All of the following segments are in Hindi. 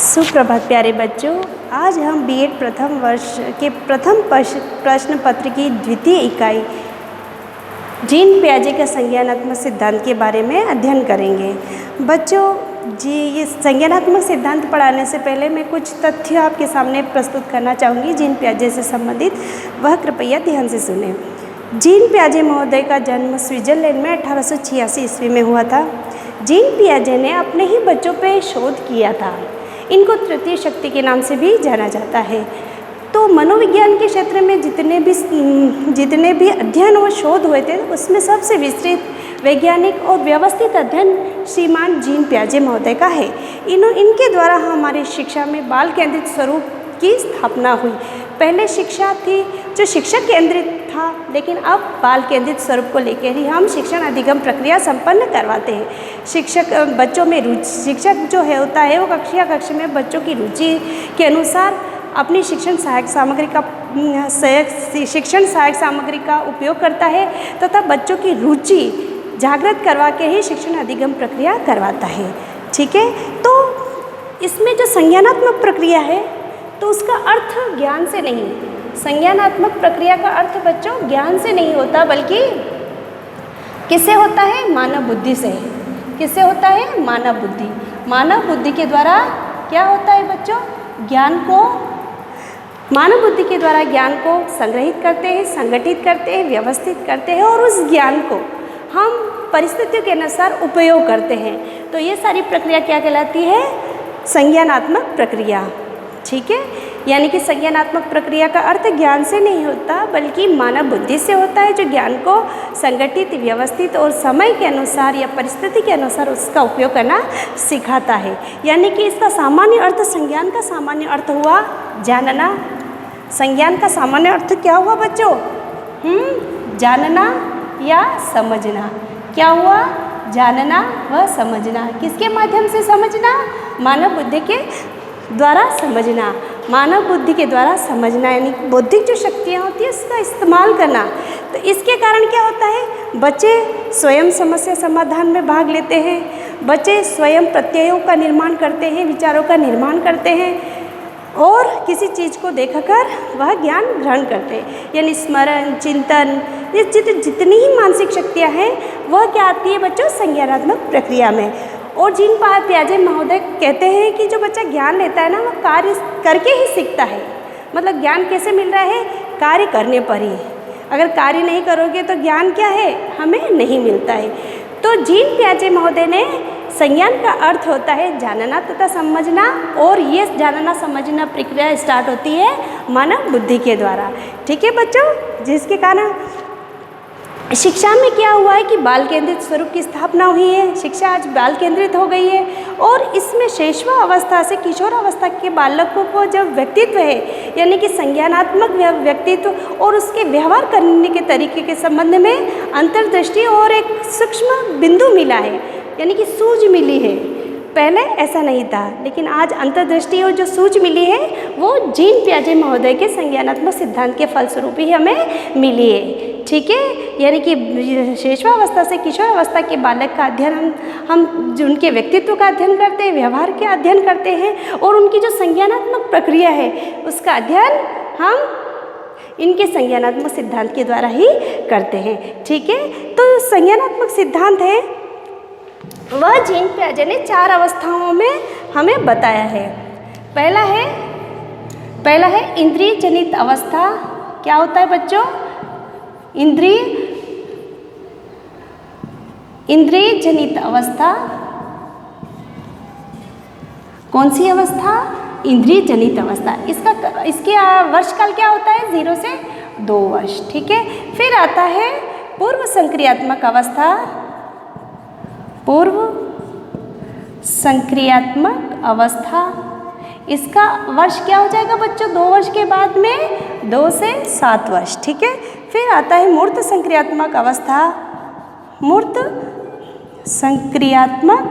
सुप्रभात प्यारे बच्चों। आज हम बीएड प्रथम वर्ष के प्रथम प्रश्न पत्र की द्वितीय इकाई जीन पियाजे का संज्ञानात्मक सिद्धांत के बारे में अध्ययन करेंगे। बच्चों ये संज्ञानात्मक सिद्धांत पढ़ाने से पहले मैं कुछ तथ्य आपके सामने प्रस्तुत करना चाहूँगी जीन पियाजे से संबंधित, वह कृपया ध्यान से सुने। जीन पियाजे महोदय का जन्म स्विट्जरलैंड में 1886 ईस्वी में हुआ था। जीन पियाजे ने अपने ही बच्चों पर शोध किया था। इनको तृतीय शक्ति के नाम से भी जाना जाता है। तो मनोविज्ञान के क्षेत्र में जितने भी अध्ययन और शोध हुए थे, उसमें सबसे विस्तृत वैज्ञानिक और व्यवस्थित अध्ययन श्रीमान जीन पियाजे महोदय का है। इनके द्वारा हमारी शिक्षा में बाल केंद्रित स्वरूप की स्थापना हुई। पहले शिक्षा थी जो शिक्षक केंद्रित था, लेकिन अब बाल केंद्रित स्वरूप को लेकर ही हम शिक्षण अधिगम प्रक्रिया संपन्न करवाते हैं। बच्चों में रुचि, शिक्षक जो है होता है वो कक्षा में बच्चों की रुचि के अनुसार अपनी शिक्षण सहायक सामग्री का उपयोग करता है तथा बच्चों की रुचि जागृत करवा के ही शिक्षण अधिगम प्रक्रिया करवाता है। ठीक है, तो इसमें जो संज्ञानात्मक प्रक्रिया है तो उसका अर्थ ज्ञान से नहीं, संज्ञानात्मक प्रक्रिया का अर्थ बच्चों ज्ञान से नहीं होता, बल्कि किससे होता है? मानव बुद्धि से। किससे होता है? मानव बुद्धि। मानव बुद्धि के द्वारा क्या होता है बच्चों? मानव बुद्धि के द्वारा ज्ञान को संग्रहित करते हैं, संगठित करते हैं, व्यवस्थित करते हैं और उस ज्ञान को हम परिस्थितियों के अनुसार उपयोग करते हैं। तो ये सारी प्रक्रिया क्या कहलाती है? संज्ञानात्मक प्रक्रिया। ठीक है, यानी कि संज्ञानात्मक प्रक्रिया का अर्थ ज्ञान से नहीं होता, बल्कि मानव बुद्धि से होता है, जो ज्ञान को संगठित, व्यवस्थित और समय के अनुसार या परिस्थिति के अनुसार उसका उपयोग करना सिखाता है। यानी कि इसका सामान्य अर्थ, संज्ञान का सामान्य अर्थ हुआ जानना। संज्ञान का सामान्य अर्थ क्या हुआ बच्चों? जानना या समझना। क्या हुआ? जानना व समझना। किसके माध्यम से समझना? मानव बुद्धि के द्वारा समझना। मानव बुद्धि के द्वारा समझना यानी बौद्धिक जो शक्तियाँ होती है उसका इस्तेमाल करना। तो इसके कारण क्या होता है? बच्चे स्वयं समस्या समाधान में भाग लेते हैं, बच्चे स्वयं प्रत्ययों का निर्माण करते हैं, विचारों का निर्माण करते हैं और किसी चीज़ को देखकर वह ज्ञान ग्रहण करते हैं। यानी स्मरण, चिंतन, ये जितनी ही मानसिक शक्तियाँ हैं वह क्या आती है बच्चों? संज्ञानात्मक प्रक्रिया में। और जीन पियाजे महोदय कहते हैं कि जो बच्चा ज्ञान लेता है ना, वो कार्य करके ही सीखता है। मतलब ज्ञान कैसे मिल रहा है? कार्य करने पर ही। अगर कार्य नहीं करोगे तो ज्ञान क्या है? हमें नहीं मिलता है। तो जीन पियाजे महोदय ने संज्ञान का अर्थ होता है जानना तथा समझना, और ये जानना समझना प्रक्रिया स्टार्ट होती है मानव बुद्धि के द्वारा। ठीक है बच्चों, जिसके कारण शिक्षा में क्या हुआ है कि बाल केंद्रित स्वरूप की स्थापना हुई है। शिक्षा आज बाल केंद्रित हो गई है और इसमें शैशव अवस्था से किशोर अवस्था के बालकों को जब व्यक्तित्व है, यानी कि संज्ञानात्मक व्यक्तित्व और उसके व्यवहार करने के तरीके के संबंध में अंतर्दृष्टि और एक सूक्ष्म बिंदु मिला है, यानी कि सूझ मिली है। पहले ऐसा नहीं था, लेकिन आज अंतर्दृष्टि और जो सूझ मिली है वो जीन पियाजे महोदय के संज्ञानात्मक सिद्धांत के फलस्वरूप ही हमें मिली है। ठीक है, यानी कि शैशवावस्था से किशोर अवस्था के बालक का अध्ययन हम उनके व्यक्तित्व का अध्ययन करते हैं, व्यवहार का अध्ययन करते हैं और उनकी जो संज्ञानात्मक प्रक्रिया है उसका अध्ययन हम इनके संज्ञानात्मक सिद्धांत के द्वारा ही करते हैं। ठीक है, तो संज्ञानात्मक सिद्धांत है वह जीन पियाजे ने 4 अवस्थाओं में हमें बताया है। पहला है इंद्रिय जनित अवस्था। क्या होता है बच्चों? इंद्रिय जनित अवस्था। कौन सी अवस्था? इंद्रिय जनित अवस्था। इसके वर्षकाल क्या होता है? 0 से 2 वर्ष। ठीक है, फिर आता है पूर्व संक्रियात्मक अवस्था। पूर्व संक्रियात्मक अवस्था, इसका वर्ष क्या हो जाएगा बच्चों? 2 वर्ष के बाद में 2 से 7 वर्ष। ठीक है, फिर आता है मूर्त संक्रियात्मक अवस्था। मूर्त संक्रियात्मक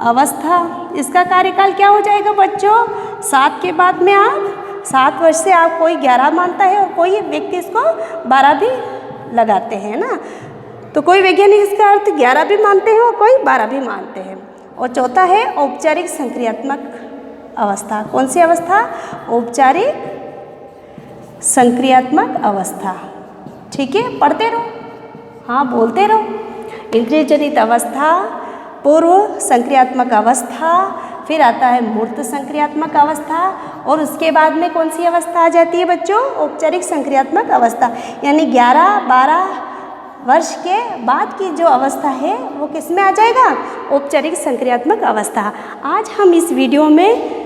अवस्था, इसका कार्यकाल क्या हो जाएगा बच्चों? 7 के बाद में आप 7 वर्ष से आप कोई 11 मानता है और कोई व्यक्ति इसको 12 भी लगाते हैं ना। तो कोई वैज्ञानिक इसका अर्थ 11 भी मानते हैं और कोई 12 भी मानते हैं। और चौथा है औपचारिक संक्रियात्मक अवस्था। कौन सी अवस्था? औपचारिक संक्रियात्मक अवस्था। ठीक है, पढ़ते रहो, हाँ बोलते रहो। इंद्रिय जनित अवस्था, पूर्व संक्रियात्मक अवस्था, फिर आता है मूर्त संक्रियात्मक अवस्था, और उसके बाद में कौन सी अवस्था आ जाती है बच्चों? औपचारिक संक्रियात्मक अवस्था। यानी 11-12 वर्ष के बाद की जो अवस्था है वो किस में आ जाएगा? औपचारिक संक्रियात्मक अवस्था। आज हम इस वीडियो में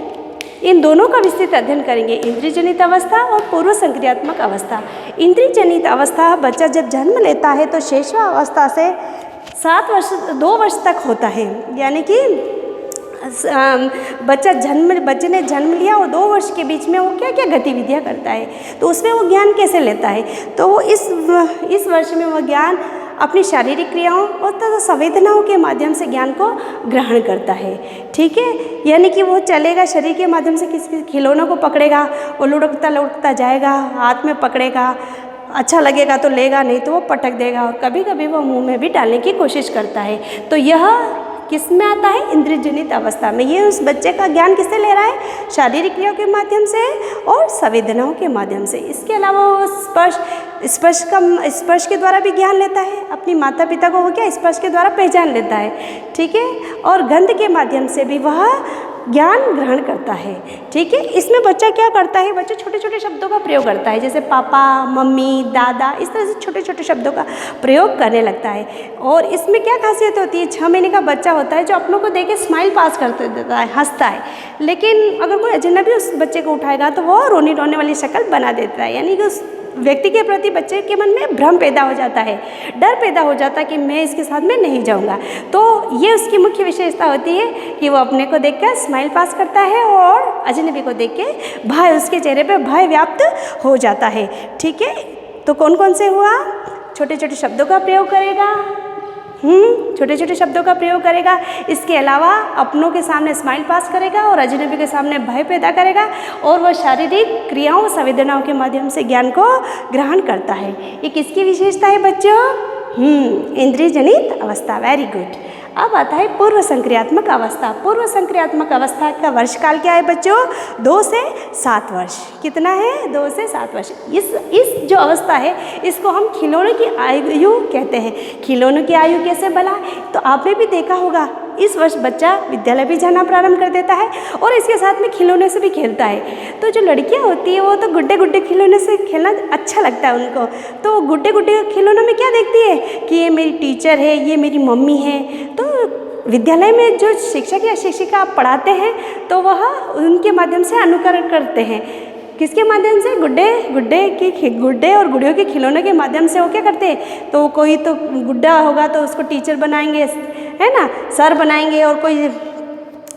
इन दोनों का विस्तृत अध्ययन करेंगे, इंद्रिय जनित अवस्था और पूर्व संक्रियात्मक अवस्था। इंद्रिय जनित अवस्था बच्चा जब जन्म लेता है तो शैशव अवस्था से 2 वर्ष तक होता है। यानी कि बच्चे ने जन्म लिया और 2 वर्ष के बीच में वो क्या क्या गतिविधियाँ करता है, तो उसमें वो ज्ञान कैसे लेता है? तो वो इस वर्ष में वो ज्ञान अपनी शारीरिक क्रियाओं और तथा संवेदनाओं के माध्यम से ज्ञान को ग्रहण करता है। ठीक है, यानी कि वो चलेगा, शरीर के माध्यम से किसी खिलौनों को पकड़ेगा, वो लुढ़कता लुढ़कता जाएगा, हाथ में पकड़ेगा, अच्छा लगेगा तो लेगा, नहीं तो वो पटक देगा, और कभी कभी वो मुंह में भी डालने की कोशिश करता है। तो यह किस में आता है? इंद्रिय जनित अवस्था में। ये उस बच्चे का ज्ञान किससे ले रहा है? शारीरिक क्रियाओं के माध्यम से और संवेदनाओं के माध्यम से। इसके अलावा वो स्पर्श के द्वारा भी ज्ञान लेता है। अपनी माता पिता को वो क्या स्पर्श के द्वारा पहचान लेता है। ठीक है, और गंध के माध्यम से भी वह ज्ञान ग्रहण करता है। ठीक है, इसमें बच्चा क्या करता है? बच्चा छोटे छोटे शब्दों का प्रयोग करता है, जैसे पापा, मम्मी, दादा, इस तरह से छोटे छोटे शब्दों का प्रयोग करने लगता है। और इसमें क्या खासियत होती है? 6 महीने का बच्चा होता है जो अपनों को देख के स्माइल पास कर देता है, हंसता है। लेकिन अगर कोई अजनबी उस बच्चे को उठाएगा तो वो रोने वाली शक्ल बना देता है। यानी कि उस व्यक्ति के प्रति बच्चे के मन में भ्रम पैदा हो जाता है, डर पैदा हो जाता है कि मैं इसके साथ में नहीं जाऊंगा। तो ये उसकी मुख्य विशेषता होती है कि वो अपने को देखकर स्माइल पास करता है और अजनबी को देख के भय, उसके चेहरे पे भय व्याप्त हो जाता है। ठीक है, तो कौन कौन से हुआ? छोटे छोटे शब्दों का प्रयोग करेगा, छोटे छोटे शब्दों का प्रयोग करेगा। इसके अलावा अपनों के सामने स्माइल पास करेगा और अजनबी के सामने भय पैदा करेगा, और वह शारीरिक क्रियाओं संवेदनाओं के माध्यम से ज्ञान को ग्रहण करता है। ये किसकी विशेषता है बच्चों? इंद्रिय जनित अवस्था। Very good. अब आता है पूर्व संक्रियात्मक अवस्था। पूर्व संक्रियात्मक अवस्था का वर्षकाल क्या है बच्चों? 2 से 7 वर्ष। कितना है? 2 से 7 वर्ष। इस जो अवस्था है इसको हम खिलौनों की आयु कहते हैं। खिलौनों की आयु कैसे बना? तो आपने भी देखा होगा, इस वर्ष बच्चा विद्यालय भी जाना प्रारंभ कर देता है और इसके साथ में खिलौने से भी खेलता है। तो जो लड़कियां होती है वो तो गुड्डे गुड्डे खिलौने से खेलना अच्छा लगता है उनको। तो गुड्डे गुड्डे खिलौनों में क्या देखती है कि ये मेरी टीचर है, ये मेरी मम्मी है। तो विद्यालय में जो शिक्षक या शिक्षिका पढ़ाते हैं तो वह उनके माध्यम से अनुकरण करते हैं। किसके माध्यम से? गुड्डे और गुड़ियों के खिलौनों के माध्यम से वो क्या करते हैं? तो कोई तो गुड्डा होगा तो उसको टीचर बनाएंगे, है ना, सर बनाएंगे, और कोई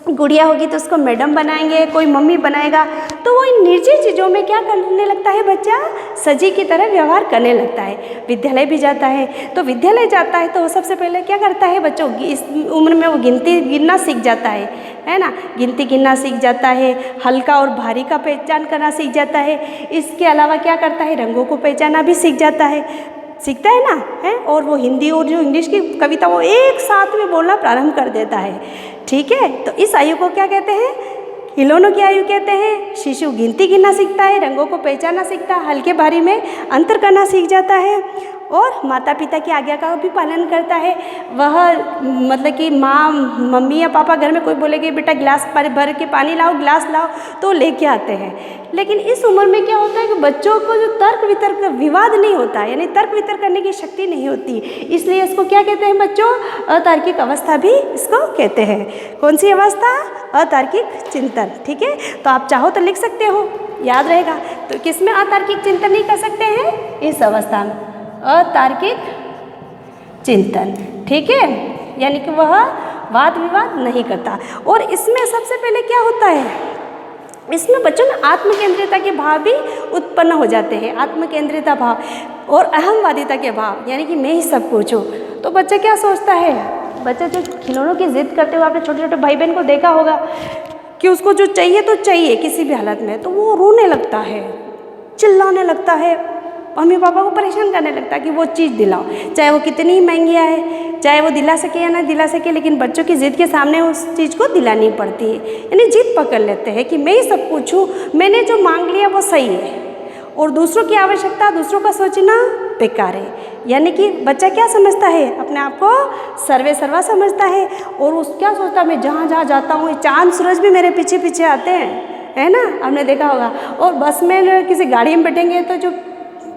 गुड़िया होगी तो उसको मैडम बनाएंगे, कोई मम्मी बनाएगा। तो वो इन निर्जीव चीज़ों में क्या करने लगता है बच्चा? सजी की तरह व्यवहार करने लगता है। विद्यालय भी जाता है, तो विद्यालय जाता है तो वो सबसे पहले क्या करता है बच्चों? इस उम्र में वो गिनती गिनना सीख जाता है ना, गिनती गिनना सीख जाता है, हल्का और भारी का पहचान करना सीख जाता है। इसके अलावा क्या करता है? रंगों को पहचानना भी सीख जाता है, सीखता है ना, है। और वो हिंदी और जो इंग्लिश की कविता वो एक साथ में बोलना प्रारंभ कर देता है। ठीक है, तो इस आयु को क्या कहते हैं? खिलौनों की आयु कहते हैं। शिशु गिनती गिनना सीखता है, रंगों को पहचानना सीखता है, हल्के भारी में अंतर करना सीख जाता है, और माता पिता की आज्ञा का भी पालन करता है। वह मतलब कि माँ, मम्मी या पापा घर में कोई बोलेगे बेटा गिलास भर के पानी लाओ, गिलास लाओ, तो लेके आते हैं। लेकिन इस उम्र में क्या होता है कि बच्चों को जो तर्क वितर्क विवाद नहीं होता, यानी तर्क वितर्क करने की शक्ति नहीं होती, इसलिए इसको क्या कहते हैं बच्चों? अतार्किक अवस्था भी इसको कहते हैं। कौन सी अवस्था? अतार्किक चिंतन। ठीक है, तो आप चाहो तो लिख सकते हो, याद रहेगा। तो किसमें अतार्किक चिंतन नहीं कर सकते हैं? इस अवस्था में अतार्किक चिंतन। ठीक है, यानी कि वह वाद विवाद नहीं करता। और इसमें सबसे पहले क्या होता है? इसमें बच्चों में आत्मकेंद्रिता के भाव भी उत्पन्न हो जाते हैं। आत्मकेंद्रिता भाव और अहमवादिता के भाव, यानी कि मैं ही सब कुछ हूँ। तो बच्चा क्या सोचता है? बच्चा जो खिलौनों की जिद करते हुए आपने छोटे छोटे भाई बहन को देखा होगा कि उसको जो चाहिए तो चाहिए किसी भी हालत में, तो वो रोने लगता है, चिल्लाने लगता है, मम्मी पापा को परेशान करने लगता है कि वो चीज़ दिलाओ, चाहे वो कितनी ही महंगी है, चाहे वो दिला सके या ना दिला सके, लेकिन बच्चों की ज़िद के सामने उस चीज़ को दिलानी पड़ती है। यानी जिद पकड़ लेते हैं कि मैं ही सब कुछ हूँ, मैंने जो मांग लिया वो सही है, और दूसरों की आवश्यकता, दूसरों का सोचना बेकार है। यानी कि बच्चा क्या समझता है, अपने आप को सर्वे सर्वा समझता है, और उस क्या सोचता है, मैं जहाँ जहाँ जाता हूँ चांद सूरज भी मेरे पीछे पीछे आते हैं, है ना, आपने देखा होगा। और बस में किसी गाड़ी में बैठेंगे तो जो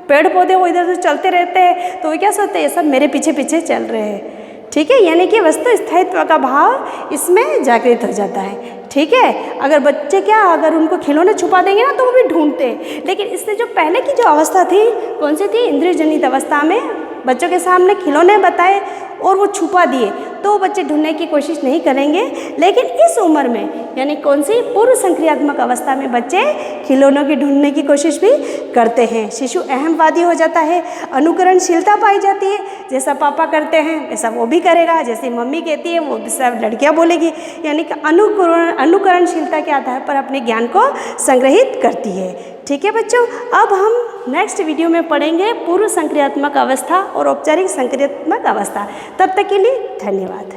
पेड़ पौधे वो इधर उधर चलते रहते हैं, तो वो क्या सोचते हैं, सब मेरे पीछे पीछे चल रहे हैं। ठीक है, यानी कि वस्तु स्थायित्व का भाव इसमें जागृत हो जाता है। ठीक है, अगर बच्चे क्या, अगर उनको खिलौने छुपा देंगे ना तो वो भी ढूंढते हैं, लेकिन इससे जो पहले की जो अवस्था थी, कौन सी थी, इंद्रिय जनित अवस्था में बच्चों के सामने खिलौने बताए और वो छुपा दिए, तो बच्चे ढूंढने की कोशिश नहीं करेंगे। लेकिन इस उम्र में, यानी कौन सी, पूर्व संक्रियात्मक अवस्था में बच्चे खिलौनों की ढूंढने की कोशिश भी करते हैं। शिशु अहमवादी हो जाता है, अनुकरणशीलता पाई जाती है, जैसा पापा करते हैं वैसा वो भी करेगा, जैसे मम्मी कहती है वो सब लड़कियां बोलेगी। यानी कि अनुकरणशीलता के आधार पर अपने ज्ञान को संग्रहित करती है। ठीक है बच्चों, अब हम नेक्स्ट वीडियो में पढ़ेंगे पूर्व संक्रियात्मक अवस्था और औपचारिक संक्रियात्मक अवस्था। तब तक के लिए धन्यवाद।